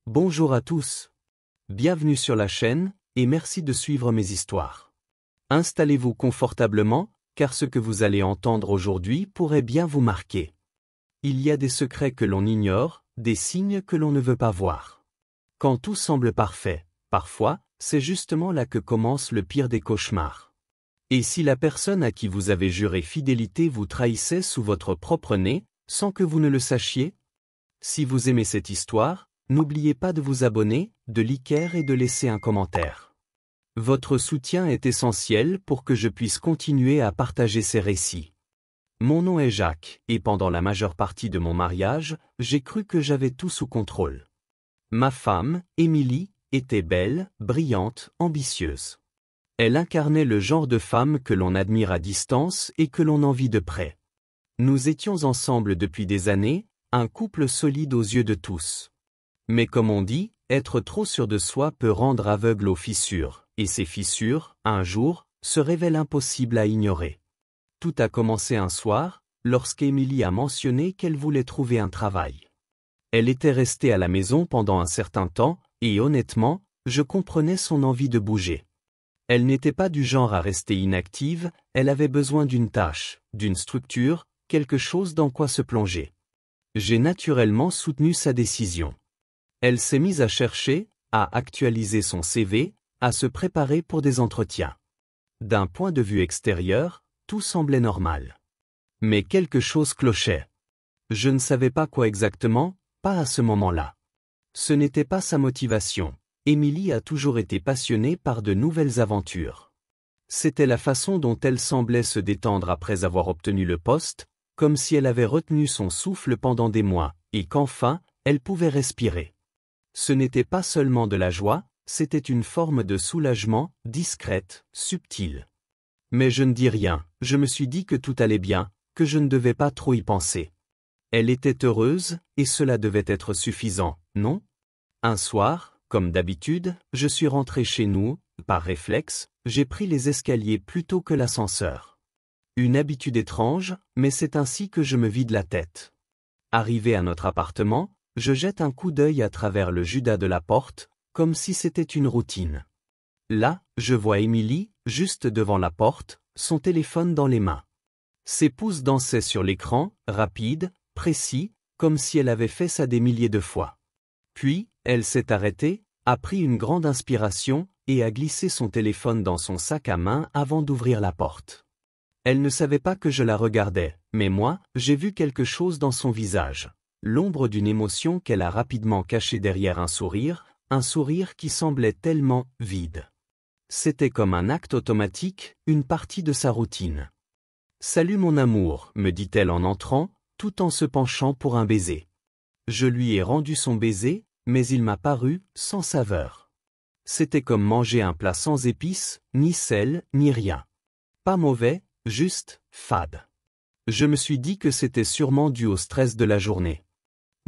Bonjour à tous. Bienvenue sur la chaîne, et merci de suivre mes histoires. Installez-vous confortablement, car ce que vous allez entendre aujourd'hui pourrait bien vous marquer. Il y a des secrets que l'on ignore, des signes que l'on ne veut pas voir. Quand tout semble parfait, parfois, c'est justement là que commence le pire des cauchemars. Et si la personne à qui vous avez juré fidélité vous trahissait sous votre propre nez, sans que vous ne le sachiez? Si vous aimez cette histoire, n'oubliez pas de vous abonner, de liker et de laisser un commentaire. Votre soutien est essentiel pour que je puisse continuer à partager ces récits. Mon nom est Jacques, et pendant la majeure partie de mon mariage, j'ai cru que j'avais tout sous contrôle. Ma femme, Émilie, était belle, brillante, ambitieuse. Elle incarnait le genre de femme que l'on admire à distance et que l'on envie de près. Nous étions ensemble depuis des années, un couple solide aux yeux de tous. Mais comme on dit, être trop sûr de soi peut rendre aveugle aux fissures, et ces fissures, un jour, se révèlent impossibles à ignorer. Tout a commencé un soir, lorsqu'Émilie a mentionné qu'elle voulait trouver un travail. Elle était restée à la maison pendant un certain temps, et honnêtement, je comprenais son envie de bouger. Elle n'était pas du genre à rester inactive, elle avait besoin d'une tâche, d'une structure, quelque chose dans quoi se plonger. J'ai naturellement soutenu sa décision. Elle s'est mise à chercher, à actualiser son CV, à se préparer pour des entretiens. D'un point de vue extérieur, tout semblait normal. Mais quelque chose clochait. Je ne savais pas quoi exactement, pas à ce moment-là. Ce n'était pas sa motivation. Émilie a toujours été passionnée par de nouvelles aventures. C'était la façon dont elle semblait se détendre après avoir obtenu le poste, comme si elle avait retenu son souffle pendant des mois, et qu'enfin, elle pouvait respirer. Ce n'était pas seulement de la joie, c'était une forme de soulagement, discrète, subtile. Mais je ne dis rien, je me suis dit que tout allait bien, que je ne devais pas trop y penser. Elle était heureuse, et cela devait être suffisant, non? Un soir, comme d'habitude, je suis rentré chez nous, par réflexe, j'ai pris les escaliers plutôt que l'ascenseur. Une habitude étrange, mais c'est ainsi que je me vide la tête. Arrivé à notre appartement, je jette un coup d'œil à travers le judas de la porte, comme si c'était une routine. Là, je vois Émilie, juste devant la porte, son téléphone dans les mains. Ses pouces dansaient sur l'écran, rapides, précis, comme si elle avait fait ça des milliers de fois. Puis, elle s'est arrêtée, a pris une grande inspiration, et a glissé son téléphone dans son sac à main avant d'ouvrir la porte. Elle ne savait pas que je la regardais, mais moi, j'ai vu quelque chose dans son visage. L'ombre d'une émotion qu'elle a rapidement cachée derrière un sourire qui semblait tellement vide. C'était comme un acte automatique, une partie de sa routine. « Salut mon amour », me dit-elle en entrant, tout en se penchant pour un baiser. Je lui ai rendu son baiser, mais il m'a paru sans saveur. C'était comme manger un plat sans épices, ni sel, ni rien. Pas mauvais, juste fade. Je me suis dit que c'était sûrement dû au stress de la journée.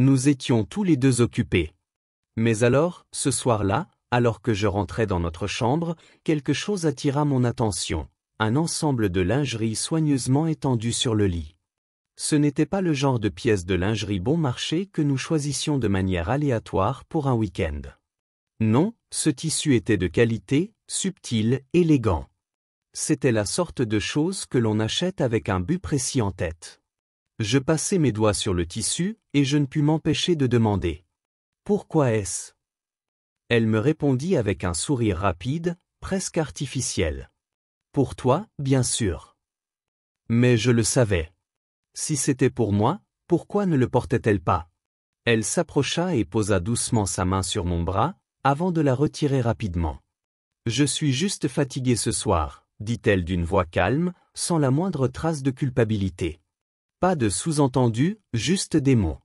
Nous étions tous les deux occupés. Mais alors, ce soir-là, alors que je rentrais dans notre chambre, quelque chose attira mon attention, un ensemble de lingerie soigneusement étendu sur le lit. Ce n'était pas le genre de pièce de lingerie bon marché que nous choisissions de manière aléatoire pour un week-end. Non, ce tissu était de qualité, subtil, élégant. C'était la sorte de chose que l'on achète avec un but précis en tête. Je passai mes doigts sur le tissu, et je ne pus m'empêcher de demander. « Pourquoi est-ce » Elle me répondit avec un sourire rapide, presque artificiel. « Pour toi, bien sûr. » Mais je le savais. Si c'était pour moi, pourquoi ne le portait-elle pas? Elle s'approcha et posa doucement sa main sur mon bras, avant de la retirer rapidement. « Je suis juste fatiguée ce soir, » dit-elle d'une voix calme, sans la moindre trace de culpabilité. Pas de sous-entendu, juste des mots.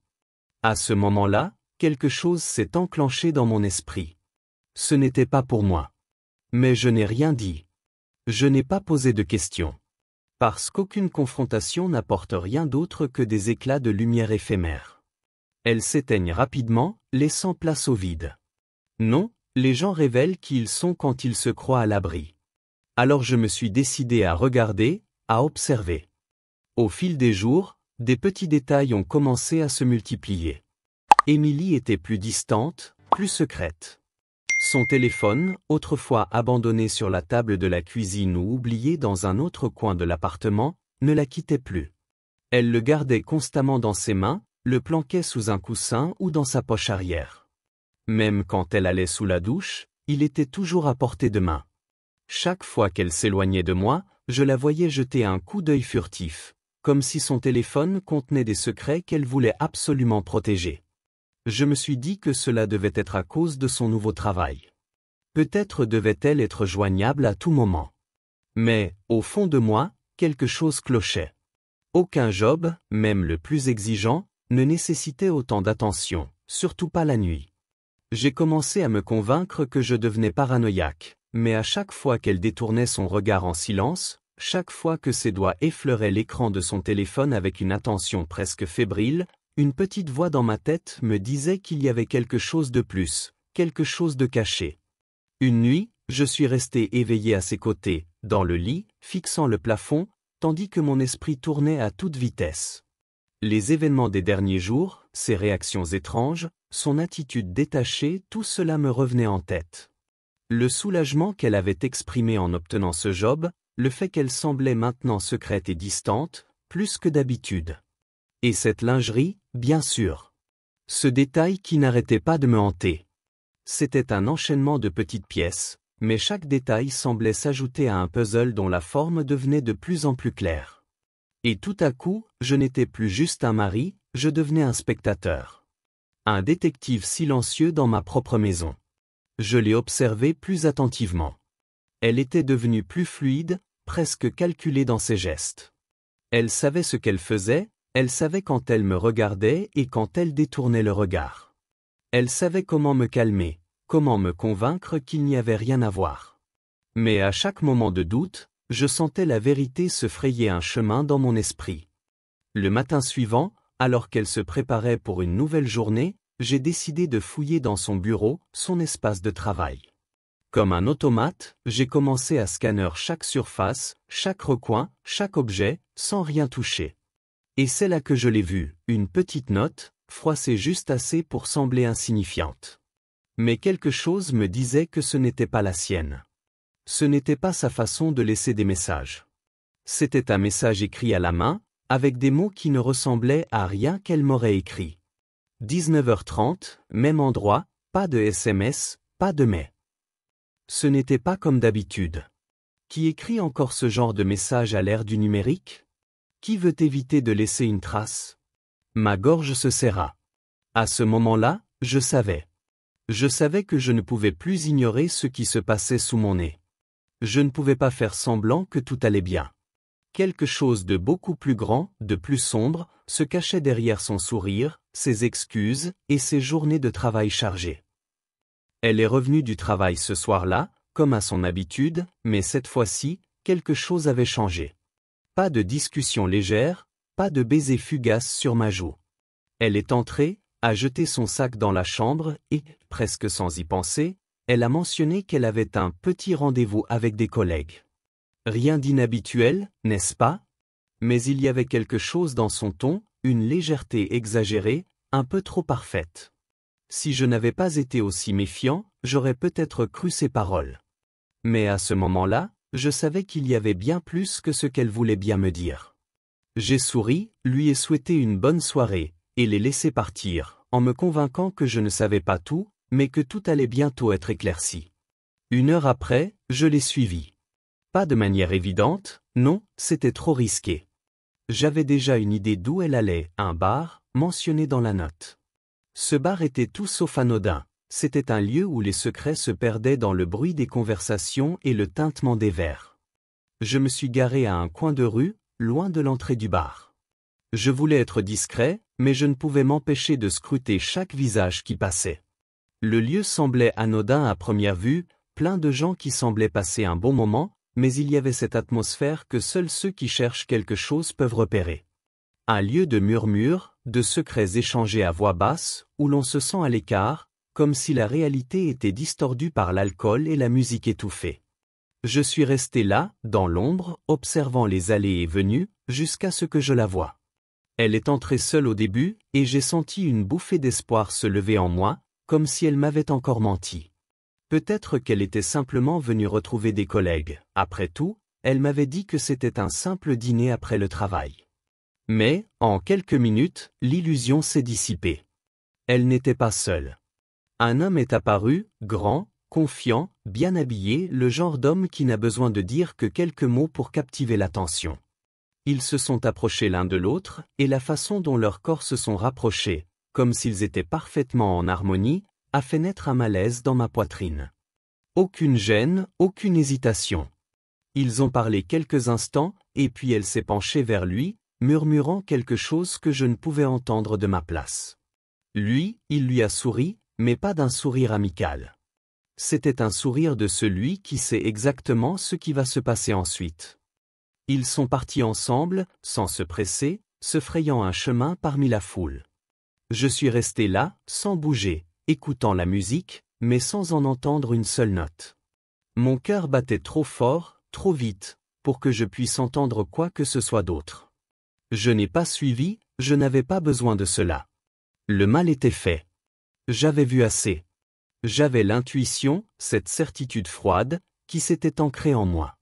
À ce moment-là, quelque chose s'est enclenché dans mon esprit. Ce n'était pas pour moi. Mais je n'ai rien dit. Je n'ai pas posé de questions. Parce qu'aucune confrontation n'apporte rien d'autre que des éclats de lumière éphémères. Elles s'éteignent rapidement, laissant place au vide. Non, les gens révèlent qui ils sont quand ils se croient à l'abri. Alors je me suis décidé à regarder, à observer. Au fil des jours, des petits détails ont commencé à se multiplier. Émilie était plus distante, plus secrète. Son téléphone, autrefois abandonné sur la table de la cuisine ou oublié dans un autre coin de l'appartement, ne la quittait plus. Elle le gardait constamment dans ses mains, le planquait sous un coussin ou dans sa poche arrière. Même quand elle allait sous la douche, il était toujours à portée de main. Chaque fois qu'elle s'éloignait de moi, je la voyais jeter un coup d'œil furtif, comme si son téléphone contenait des secrets qu'elle voulait absolument protéger. Je me suis dit que cela devait être à cause de son nouveau travail. Peut-être devait-elle être joignable à tout moment. Mais, au fond de moi, quelque chose clochait. Aucun job, même le plus exigeant, ne nécessitait autant d'attention, surtout pas la nuit. J'ai commencé à me convaincre que je devenais paranoïaque, mais à chaque fois qu'elle détournait son regard en silence, chaque fois que ses doigts effleuraient l'écran de son téléphone avec une attention presque fébrile, une petite voix dans ma tête me disait qu'il y avait quelque chose de plus, quelque chose de caché. Une nuit, je suis resté éveillé à ses côtés, dans le lit, fixant le plafond, tandis que mon esprit tournait à toute vitesse. Les événements des derniers jours, ses réactions étranges, son attitude détachée, tout cela me revenait en tête. Le soulagement qu'elle avait exprimé en obtenant ce job, le fait qu'elle semblait maintenant secrète et distante, plus que d'habitude. Et cette lingerie, bien sûr. Ce détail qui n'arrêtait pas de me hanter. C'était un enchaînement de petites pièces, mais chaque détail semblait s'ajouter à un puzzle dont la forme devenait de plus en plus claire. Et tout à coup, je n'étais plus juste un mari, je devenais un spectateur. Un détective silencieux dans ma propre maison. Je l'ai observée plus attentivement. Elle était devenue plus fluide, presque calculée dans ses gestes. Elle savait ce qu'elle faisait, elle savait quand elle me regardait et quand elle détournait le regard. Elle savait comment me calmer, comment me convaincre qu'il n'y avait rien à voir. Mais à chaque moment de doute, je sentais la vérité se frayer un chemin dans mon esprit. Le matin suivant, alors qu'elle se préparait pour une nouvelle journée, j'ai décidé de fouiller dans son bureau, son espace de travail. Comme un automate, j'ai commencé à scanner chaque surface, chaque recoin, chaque objet, sans rien toucher. Et c'est là que je l'ai vue, une petite note, froissée juste assez pour sembler insignifiante. Mais quelque chose me disait que ce n'était pas la sienne. Ce n'était pas sa façon de laisser des messages. C'était un message écrit à la main, avec des mots qui ne ressemblaient à rien qu'elle m'aurait écrit. 19h30, même endroit, pas de SMS, pas de mais. Ce n'était pas comme d'habitude. Qui écrit encore ce genre de message à l'ère du numérique? Qui veut éviter de laisser une trace? Ma gorge se serra. À ce moment-là, je savais. Je savais que je ne pouvais plus ignorer ce qui se passait sous mon nez. Je ne pouvais pas faire semblant que tout allait bien. Quelque chose de beaucoup plus grand, de plus sombre, se cachait derrière son sourire, ses excuses et ses journées de travail chargées. Elle est revenue du travail ce soir-là, comme à son habitude, mais cette fois-ci, quelque chose avait changé. Pas de discussion légère, pas de baiser fugace sur ma joue. Elle est entrée, a jeté son sac dans la chambre et, presque sans y penser, elle a mentionné qu'elle avait un petit rendez-vous avec des collègues. Rien d'inhabituel, n'est-ce pas? Mais il y avait quelque chose dans son ton, une légèreté exagérée, un peu trop parfaite. Si je n'avais pas été aussi méfiant, j'aurais peut-être cru ses paroles. Mais à ce moment-là, je savais qu'il y avait bien plus que ce qu'elle voulait bien me dire. J'ai souri, lui ai souhaité une bonne soirée, et l'ai laissé partir, en me convainquant que je ne savais pas tout, mais que tout allait bientôt être éclairci. 1 heure après, je l'ai suivie. Pas de manière évidente, non, c'était trop risqué. J'avais déjà une idée d'où elle allait, un bar, mentionné dans la note. Ce bar était tout sauf anodin, c'était un lieu où les secrets se perdaient dans le bruit des conversations et le tintement des verres. Je me suis garé à un coin de rue, loin de l'entrée du bar. Je voulais être discret, mais je ne pouvais m'empêcher de scruter chaque visage qui passait. Le lieu semblait anodin à première vue, plein de gens qui semblaient passer un bon moment, mais il y avait cette atmosphère que seuls ceux qui cherchent quelque chose peuvent repérer. Un lieu de murmures, de secrets échangés à voix basse, où l'on se sent à l'écart, comme si la réalité était distordue par l'alcool et la musique étouffée. Je suis resté là, dans l'ombre, observant les allées et venues, jusqu'à ce que je la voie. Elle est entrée seule au début, et j'ai senti une bouffée d'espoir se lever en moi, comme si elle m'avait encore menti. Peut-être qu'elle était simplement venue retrouver des collègues. Après tout, elle m'avait dit que c'était un simple dîner après le travail. Mais, en quelques minutes, l'illusion s'est dissipée. Elle n'était pas seule. Un homme est apparu, grand, confiant, bien habillé, le genre d'homme qui n'a besoin de dire que quelques mots pour captiver l'attention. Ils se sont approchés l'un de l'autre, et la façon dont leurs corps se sont rapprochés, comme s'ils étaient parfaitement en harmonie, a fait naître un malaise dans ma poitrine. Aucune gêne, aucune hésitation. Ils ont parlé quelques instants, et puis elle s'est penchée vers lui, murmurant quelque chose que je ne pouvais entendre de ma place. Lui, il lui a souri, mais pas d'un sourire amical. C'était un sourire de celui qui sait exactement ce qui va se passer ensuite. Ils sont partis ensemble, sans se presser, se frayant un chemin parmi la foule. Je suis resté là, sans bouger, écoutant la musique, mais sans en entendre une seule note. Mon cœur battait trop fort, trop vite, pour que je puisse entendre quoi que ce soit d'autre. Je n'ai pas suivi, je n'avais pas besoin de cela. Le mal était fait. J'avais vu assez. J'avais l'intuition, cette certitude froide, qui s'était ancrée en moi.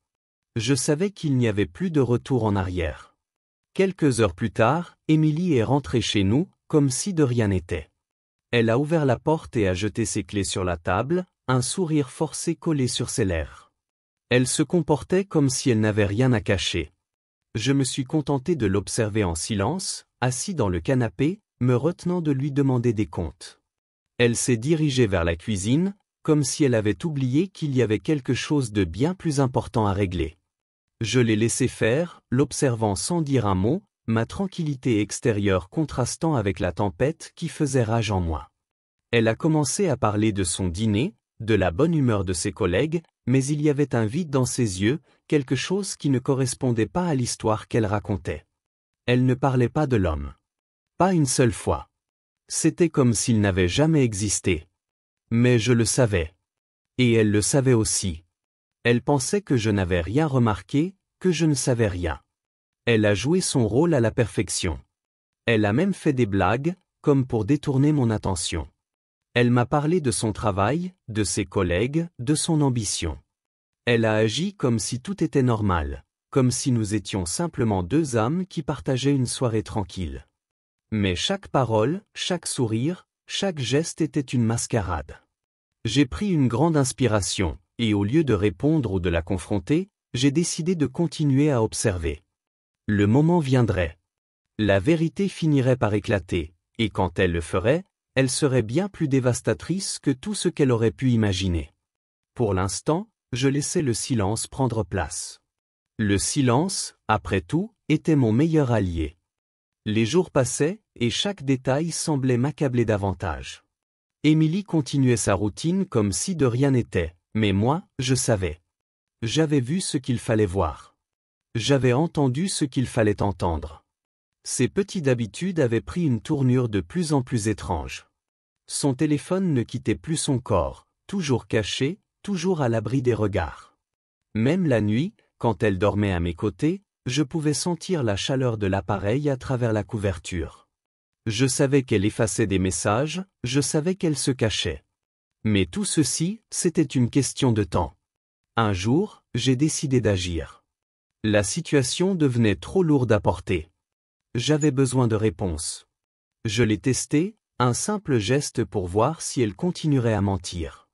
Je savais qu'il n'y avait plus de retour en arrière. Quelques heures plus tard, Émilie est rentrée chez nous, comme si de rien n'était. Elle a ouvert la porte et a jeté ses clés sur la table, un sourire forcé collé sur ses lèvres. Elle se comportait comme si elle n'avait rien à cacher. Je me suis contenté de l'observer en silence, assis dans le canapé, me retenant de lui demander des comptes. Elle s'est dirigée vers la cuisine, comme si elle avait oublié qu'il y avait quelque chose de bien plus important à régler. Je l'ai laissé faire, l'observant sans dire un mot, ma tranquillité extérieure contrastant avec la tempête qui faisait rage en moi. Elle a commencé à parler de son dîner, de la bonne humeur de ses collègues, mais il y avait un vide dans ses yeux, quelque chose qui ne correspondait pas à l'histoire qu'elle racontait. Elle ne parlait pas de l'homme. Pas une seule fois. C'était comme s'il n'avait jamais existé. Mais je le savais. Et elle le savait aussi. Elle pensait que je n'avais rien remarqué, que je ne savais rien. Elle a joué son rôle à la perfection. Elle a même fait des blagues, comme pour détourner mon attention. Elle m'a parlé de son travail, de ses collègues, de son ambition. Elle a agi comme si tout était normal, comme si nous étions simplement deux âmes qui partageaient une soirée tranquille. Mais chaque parole, chaque sourire, chaque geste était une mascarade. J'ai pris une grande inspiration, et au lieu de répondre ou de la confronter, j'ai décidé de continuer à observer. Le moment viendrait. La vérité finirait par éclater, et quand elle le ferait, elle serait bien plus dévastatrice que tout ce qu'elle aurait pu imaginer. Pour l'instant, je laissais le silence prendre place. Le silence, après tout, était mon meilleur allié. Les jours passaient, et chaque détail semblait m'accabler davantage. Émilie continuait sa routine comme si de rien n'était, mais moi, je savais. J'avais vu ce qu'il fallait voir. J'avais entendu ce qu'il fallait entendre. Ses petites habitudes avaient pris une tournure de plus en plus étrange. Son téléphone ne quittait plus son corps, toujours caché, toujours à l'abri des regards. Même la nuit, quand elle dormait à mes côtés, je pouvais sentir la chaleur de l'appareil à travers la couverture. Je savais qu'elle effaçait des messages, je savais qu'elle se cachait. Mais tout ceci, c'était une question de temps. Un jour, j'ai décidé d'agir. La situation devenait trop lourde à porter. J'avais besoin de réponses. Je l'ai testé, un simple geste pour voir si elle continuerait à mentir.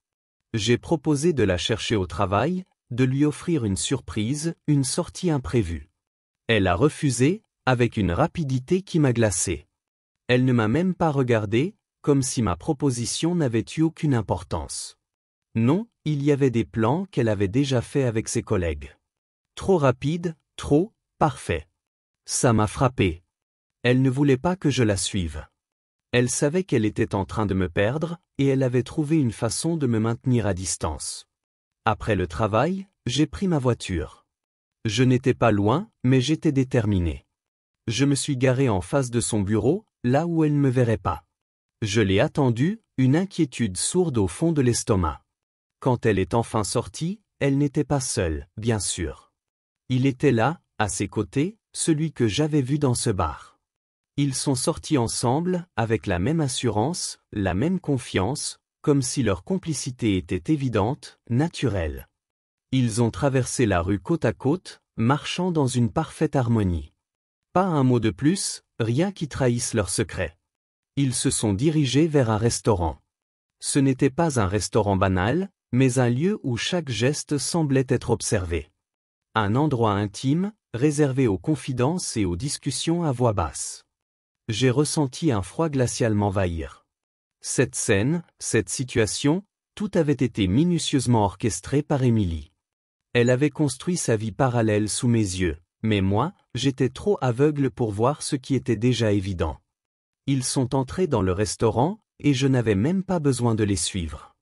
J'ai proposé de la chercher au travail, de lui offrir une surprise, une sortie imprévue. Elle a refusé, avec une rapidité qui m'a glacé. Elle ne m'a même pas regardé, comme si ma proposition n'avait eu aucune importance. Non, il y avait des plans qu'elle avait déjà faits avec ses collègues. Trop rapide, trop, parfait. Ça m'a frappé. Elle ne voulait pas que je la suive. Elle savait qu'elle était en train de me perdre, et elle avait trouvé une façon de me maintenir à distance. Après le travail, j'ai pris ma voiture. Je n'étais pas loin, mais j'étais déterminé. Je me suis garé en face de son bureau, là où elle ne me verrait pas. Je l'ai attendue, une inquiétude sourde au fond de l'estomac. Quand elle est enfin sortie, elle n'était pas seule, bien sûr. Il était là, à ses côtés, celui que j'avais vu dans ce bar. Ils sont sortis ensemble, avec la même assurance, la même confiance, comme si leur complicité était évidente, naturelle. Ils ont traversé la rue côte à côte, marchant dans une parfaite harmonie. Pas un mot de plus, rien qui trahisse leur secret. Ils se sont dirigés vers un restaurant. Ce n'était pas un restaurant banal, mais un lieu où chaque geste semblait être observé. Un endroit intime, réservé aux confidences et aux discussions à voix basse. J'ai ressenti un froid glacial m'envahir. Cette scène, cette situation, tout avait été minutieusement orchestré par Émilie. Elle avait construit sa vie parallèle sous mes yeux, mais moi, j'étais trop aveugle pour voir ce qui était déjà évident. Ils sont entrés dans le restaurant, et je n'avais même pas besoin de les suivre.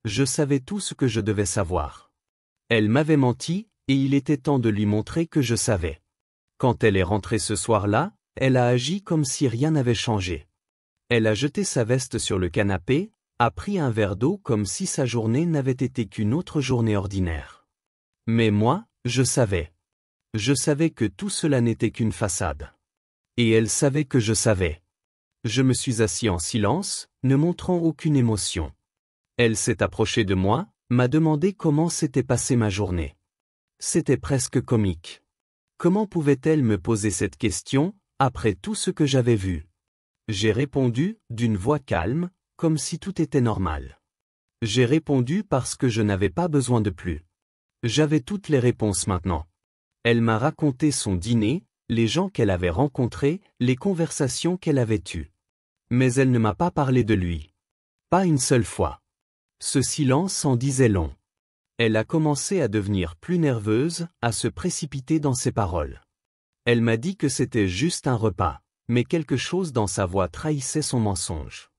Je savais tout ce que je devais savoir. Elle m'avait menti, et il était temps de lui montrer que je savais. Quand elle est rentrée ce soir-là, elle a agi comme si rien n'avait changé. Elle a jeté sa veste sur le canapé, a pris un verre d'eau comme si sa journée n'avait été qu'une autre journée ordinaire. Mais moi, je savais. Je savais que tout cela n'était qu'une façade. Et elle savait que je savais. Je me suis assis en silence, ne montrant aucune émotion. Elle s'est approchée de moi, m'a demandé comment s'était passée ma journée. C'était presque comique. Comment pouvait-elle me poser cette question, après tout ce que j'avais vu? J'ai répondu, d'une voix calme, comme si tout était normal. J'ai répondu parce que je n'avais pas besoin de plus. J'avais toutes les réponses maintenant. Elle m'a raconté son dîner, les gens qu'elle avait rencontrés, les conversations qu'elle avait eues. Mais elle ne m'a pas parlé de lui. Pas une seule fois. Ce silence en disait long. Elle a commencé à devenir plus nerveuse, à se précipiter dans ses paroles. Elle m'a dit que c'était juste un repas, mais quelque chose dans sa voix trahissait son mensonge.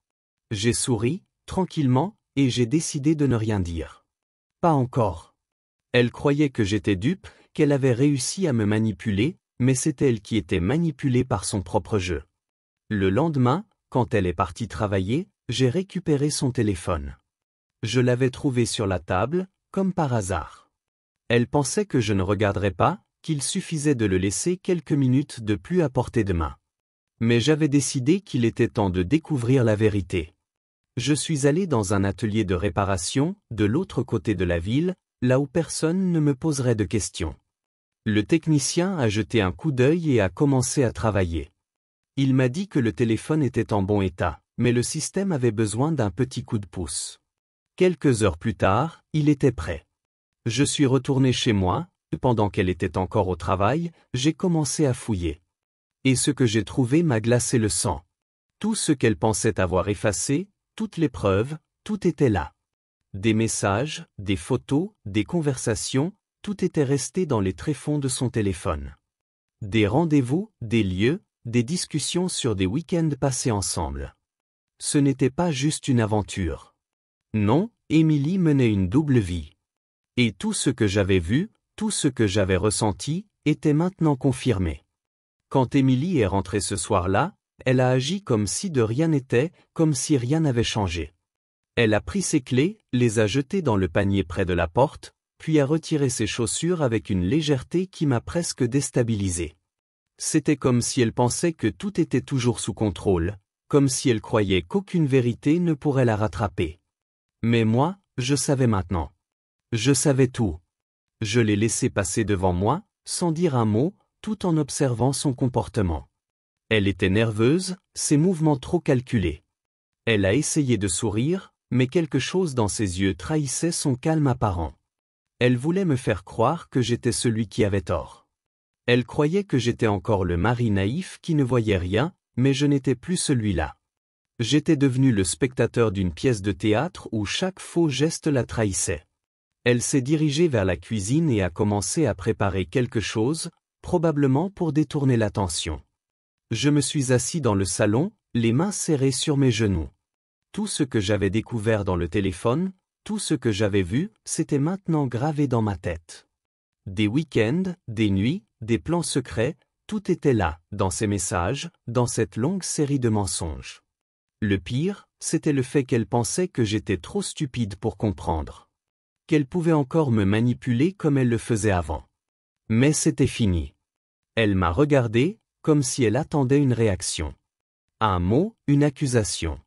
J'ai souri, tranquillement, et j'ai décidé de ne rien dire. Pas encore. Elle croyait que j'étais dupe, qu'elle avait réussi à me manipuler, mais c'est elle qui était manipulée par son propre jeu. Le lendemain, quand elle est partie travailler, j'ai récupéré son téléphone. Je l'avais trouvé sur la table, comme par hasard. Elle pensait que je ne regarderais pas, qu'il suffisait de le laisser quelques minutes de plus à portée de main. Mais j'avais décidé qu'il était temps de découvrir la vérité. Je suis allé dans un atelier de réparation, de l'autre côté de la ville, là où personne ne me poserait de questions. Le technicien a jeté un coup d'œil et a commencé à travailler. Il m'a dit que le téléphone était en bon état, mais le système avait besoin d'un petit coup de pouce. Quelques heures plus tard, il était prêt. Je suis retourné chez moi, et pendant qu'elle était encore au travail, j'ai commencé à fouiller. Et ce que j'ai trouvé m'a glacé le sang. Tout ce qu'elle pensait avoir effacé, toutes les preuves, tout était là. Des messages, des photos, des conversations, tout était resté dans les tréfonds de son téléphone. Des rendez-vous, des lieux, des discussions sur des week-ends passés ensemble. Ce n'était pas juste une aventure. Non, Émilie menait une double vie. Et tout ce que j'avais vu, tout ce que j'avais ressenti, était maintenant confirmé. Quand Émilie est rentrée ce soir-là, elle a agi comme si de rien n'était, comme si rien n'avait changé. Elle a pris ses clés, les a jetées dans le panier près de la porte, puis a retiré ses chaussures avec une légèreté qui m'a presque déstabilisé. C'était comme si elle pensait que tout était toujours sous contrôle, comme si elle croyait qu'aucune vérité ne pourrait la rattraper. Mais moi, je savais maintenant. Je savais tout. Je l'ai laissé passer devant moi, sans dire un mot, tout en observant son comportement. Elle était nerveuse, ses mouvements trop calculés. Elle a essayé de sourire, mais quelque chose dans ses yeux trahissait son calme apparent. Elle voulait me faire croire que j'étais celui qui avait tort. Elle croyait que j'étais encore le mari naïf qui ne voyait rien, mais je n'étais plus celui-là. J'étais devenu le spectateur d'une pièce de théâtre où chaque faux geste la trahissait. Elle s'est dirigée vers la cuisine et a commencé à préparer quelque chose, probablement pour détourner l'attention. Je me suis assis dans le salon, les mains serrées sur mes genoux. Tout ce que j'avais découvert dans le téléphone, tout ce que j'avais vu, c'était maintenant gravé dans ma tête. Des week-ends, des nuits, des plans secrets, tout était là, dans ces messages, dans cette longue série de mensonges. Le pire, c'était le fait qu'elle pensait que j'étais trop stupide pour comprendre. Qu'elle pouvait encore me manipuler comme elle le faisait avant. Mais c'était fini. Elle m'a regardé, comme si elle attendait une réaction. Un mot, une accusation.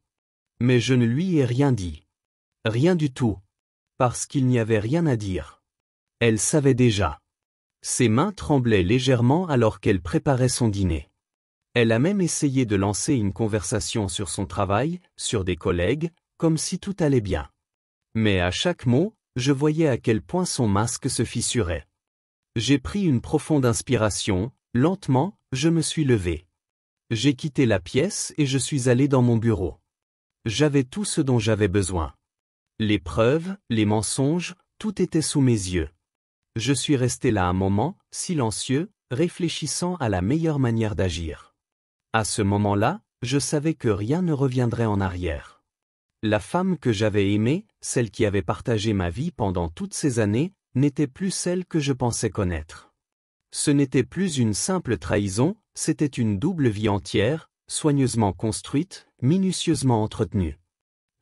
Mais je ne lui ai rien dit. Rien du tout. Parce qu'il n'y avait rien à dire. Elle savait déjà. Ses mains tremblaient légèrement alors qu'elle préparait son dîner. Elle a même essayé de lancer une conversation sur son travail, sur des collègues, comme si tout allait bien. Mais à chaque mot, je voyais à quel point son masque se fissurait. J'ai pris une profonde inspiration, lentement, je me suis levé. J'ai quitté la pièce et je suis allé dans mon bureau. J'avais tout ce dont j'avais besoin. Les preuves, les mensonges, tout était sous mes yeux. Je suis resté là un moment, silencieux, réfléchissant à la meilleure manière d'agir. À ce moment-là, je savais que rien ne reviendrait en arrière. La femme que j'avais aimée, celle qui avait partagé ma vie pendant toutes ces années, n'était plus celle que je pensais connaître. Ce n'était plus une simple trahison, c'était une double vie entière, soigneusement construite, minutieusement entretenue.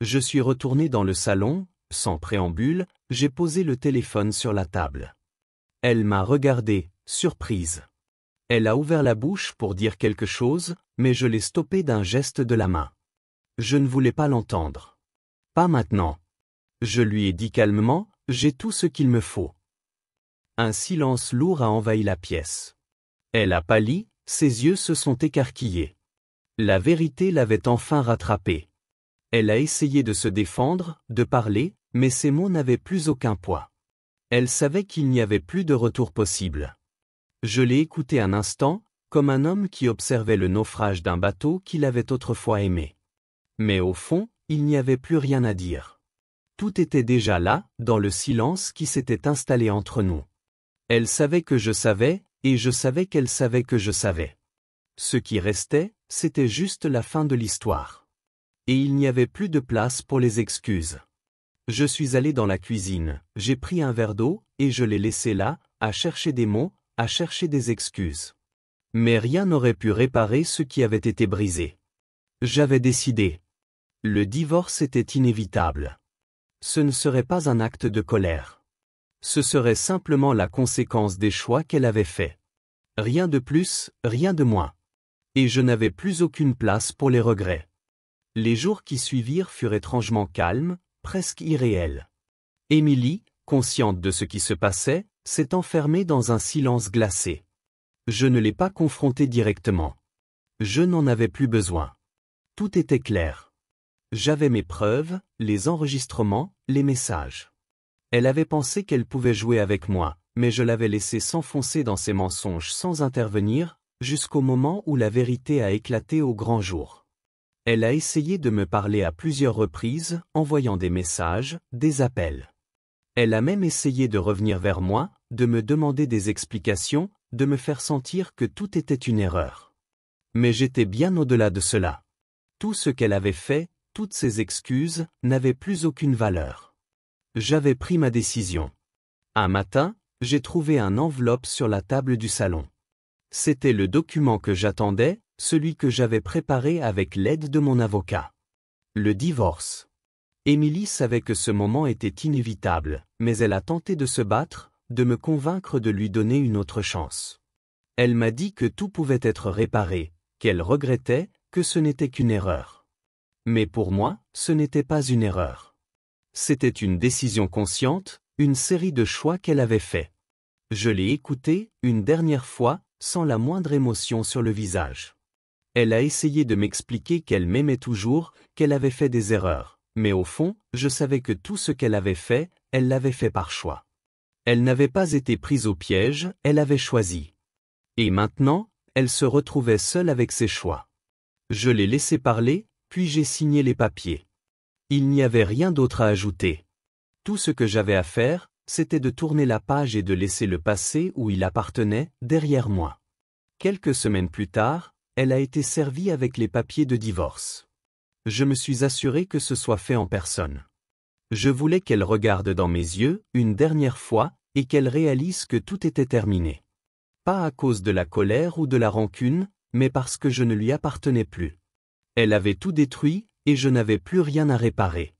Je suis retourné dans le salon, sans préambule, j'ai posé le téléphone sur la table. Elle m'a regardé, surprise. Elle a ouvert la bouche pour dire quelque chose, mais je l'ai stoppé d'un geste de la main. Je ne voulais pas l'entendre. Pas maintenant. Je lui ai dit calmement, j'ai tout ce qu'il me faut. Un silence lourd a envahi la pièce. Elle a pâli, ses yeux se sont écarquillés. La vérité l'avait enfin rattrapée. Elle a essayé de se défendre, de parler, mais ses mots n'avaient plus aucun poids. Elle savait qu'il n'y avait plus de retour possible. Je l'ai écouté un instant, comme un homme qui observait le naufrage d'un bateau qu'il avait autrefois aimé. Mais au fond, il n'y avait plus rien à dire. Tout était déjà là, dans le silence qui s'était installé entre nous. Elle savait que je savais, et je savais qu'elle savait que je savais. Ce qui restait, c'était juste la fin de l'histoire. Et il n'y avait plus de place pour les excuses. Je suis allé dans la cuisine, j'ai pris un verre d'eau, et je l'ai laissé là, à chercher des mots, à chercher des excuses. Mais rien n'aurait pu réparer ce qui avait été brisé. J'avais décidé. Le divorce était inévitable. Ce ne serait pas un acte de colère. Ce serait simplement la conséquence des choix qu'elle avait faits. Rien de plus, rien de moins. Et je n'avais plus aucune place pour les regrets. Les jours qui suivirent furent étrangement calmes, presque irréels. Émilie, consciente de ce qui se passait, s'est enfermée dans un silence glacé. Je ne l'ai pas confrontée directement. Je n'en avais plus besoin. Tout était clair. J'avais mes preuves, les enregistrements, les messages. Elle avait pensé qu'elle pouvait jouer avec moi, mais je l'avais laissée s'enfoncer dans ses mensonges sans intervenir, jusqu'au moment où la vérité a éclaté au grand jour. Elle a essayé de me parler à plusieurs reprises, envoyant des messages, des appels. Elle a même essayé de revenir vers moi, de me demander des explications, de me faire sentir que tout était une erreur. Mais j'étais bien au-delà de cela. Tout ce qu'elle avait fait, toutes ses excuses, n'avaient plus aucune valeur. J'avais pris ma décision. Un matin, j'ai trouvé une enveloppe sur la table du salon. C'était le document que j'attendais, celui que j'avais préparé avec l'aide de mon avocat. Le divorce. Émilie savait que ce moment était inévitable, mais elle a tenté de se battre, de me convaincre de lui donner une autre chance. Elle m'a dit que tout pouvait être réparé, qu'elle regrettait, que ce n'était qu'une erreur. Mais pour moi, ce n'était pas une erreur. C'était une décision consciente, une série de choix qu'elle avait faits. Je l'ai écoutée, une dernière fois, sans la moindre émotion sur le visage. Elle a essayé de m'expliquer qu'elle m'aimait toujours, qu'elle avait fait des erreurs, mais au fond, je savais que tout ce qu'elle avait fait, elle l'avait fait par choix. Elle n'avait pas été prise au piège, elle avait choisi. Et maintenant, elle se retrouvait seule avec ses choix. Je l'ai laissé parler, puis j'ai signé les papiers. Il n'y avait rien d'autre à ajouter. Tout ce que j'avais à faire, c'était de tourner la page et de laisser le passé où il appartenait, derrière moi. Quelques semaines plus tard, elle a été servie avec les papiers de divorce. Je me suis assuré que ce soit fait en personne. Je voulais qu'elle regarde dans mes yeux, une dernière fois, et qu'elle réalise que tout était terminé. Pas à cause de la colère ou de la rancune, mais parce que je ne lui appartenais plus. Elle avait tout détruit, et je n'avais plus rien à réparer.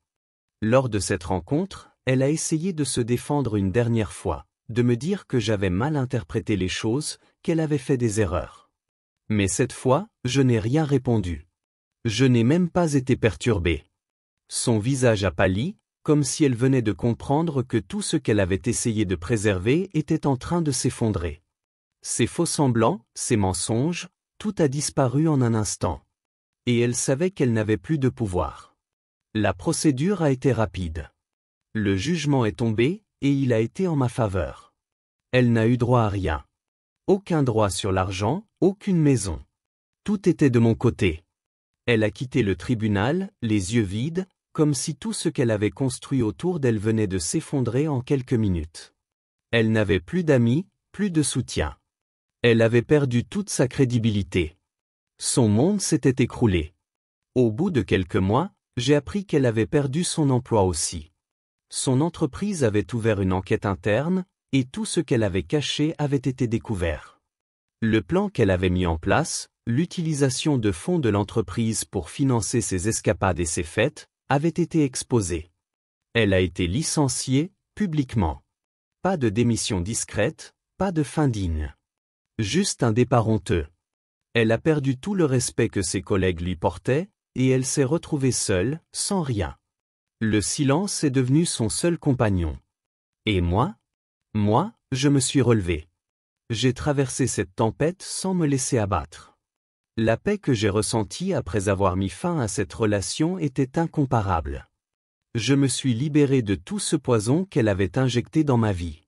Lors de cette rencontre, elle a essayé de se défendre une dernière fois, de me dire que j'avais mal interprété les choses, qu'elle avait fait des erreurs. Mais cette fois, je n'ai rien répondu. Je n'ai même pas été perturbé. Son visage a pâli, comme si elle venait de comprendre que tout ce qu'elle avait essayé de préserver était en train de s'effondrer. Ses faux-semblants, ses mensonges, tout a disparu en un instant. Et elle savait qu'elle n'avait plus de pouvoir. La procédure a été rapide. Le jugement est tombé, et il a été en ma faveur. Elle n'a eu droit à rien. Aucun droit sur l'argent, aucune maison. Tout était de mon côté. Elle a quitté le tribunal, les yeux vides, comme si tout ce qu'elle avait construit autour d'elle venait de s'effondrer en quelques minutes. Elle n'avait plus d'amis, plus de soutien. Elle avait perdu toute sa crédibilité. Son monde s'était écroulé. Au bout de quelques mois, j'ai appris qu'elle avait perdu son emploi aussi. Son entreprise avait ouvert une enquête interne, et tout ce qu'elle avait caché avait été découvert. Le plan qu'elle avait mis en place, l'utilisation de fonds de l'entreprise pour financer ses escapades et ses fêtes, avait été exposé. Elle a été licenciée, publiquement. Pas de démission discrète, pas de fin digne. Juste un départ honteux. Elle a perdu tout le respect que ses collègues lui portaient, et elle s'est retrouvée seule, sans rien. Le silence est devenu son seul compagnon. Et moi, je me suis relevé. J'ai traversé cette tempête sans me laisser abattre. La paix que j'ai ressentie après avoir mis fin à cette relation était incomparable. Je me suis libéré de tout ce poison qu'elle avait injecté dans ma vie.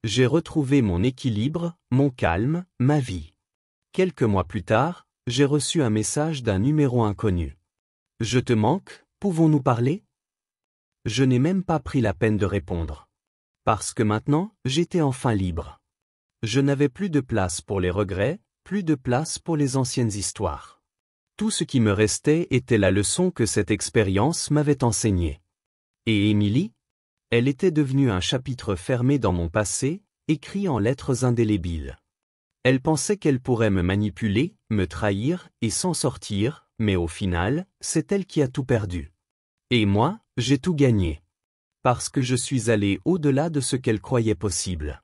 J'ai retrouvé mon équilibre, mon calme, ma vie. Quelques mois plus tard, j'ai reçu un message d'un numéro inconnu. « Je te manque, pouvons-nous parler ?» Je n'ai même pas pris la peine de répondre. Parce que maintenant, j'étais enfin libre. Je n'avais plus de place pour les regrets, plus de place pour les anciennes histoires. Tout ce qui me restait était la leçon que cette expérience m'avait enseignée. Et Émilie? Elle était devenue un chapitre fermé dans mon passé, écrit en lettres indélébiles. Elle pensait qu'elle pourrait me manipuler, me trahir, et s'en sortir, mais au final, c'est elle qui a tout perdu. Et moi, j'ai tout gagné. Parce que je suis allé au-delà de ce qu'elle croyait possible.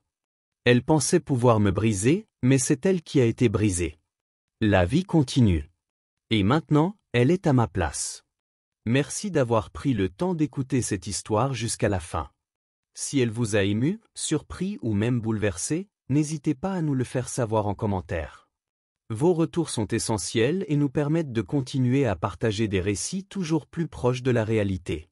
Elle pensait pouvoir me briser, mais c'est elle qui a été brisée. La vie continue. Et maintenant, elle est à ma place. Merci d'avoir pris le temps d'écouter cette histoire jusqu'à la fin. Si elle vous a ému, surpris ou même bouleversé, n'hésitez pas à nous le faire savoir en commentaire. Vos retours sont essentiels et nous permettent de continuer à partager des récits toujours plus proches de la réalité.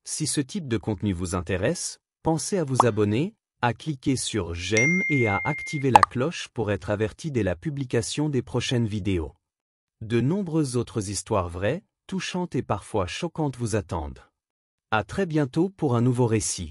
Si ce type de contenu vous intéresse, pensez à vous abonner, à cliquer sur j'aime et à activer la cloche pour être averti dès la publication des prochaines vidéos. De nombreuses autres histoires vraies, touchantes et parfois choquantes vous attendent. À très bientôt pour un nouveau récit.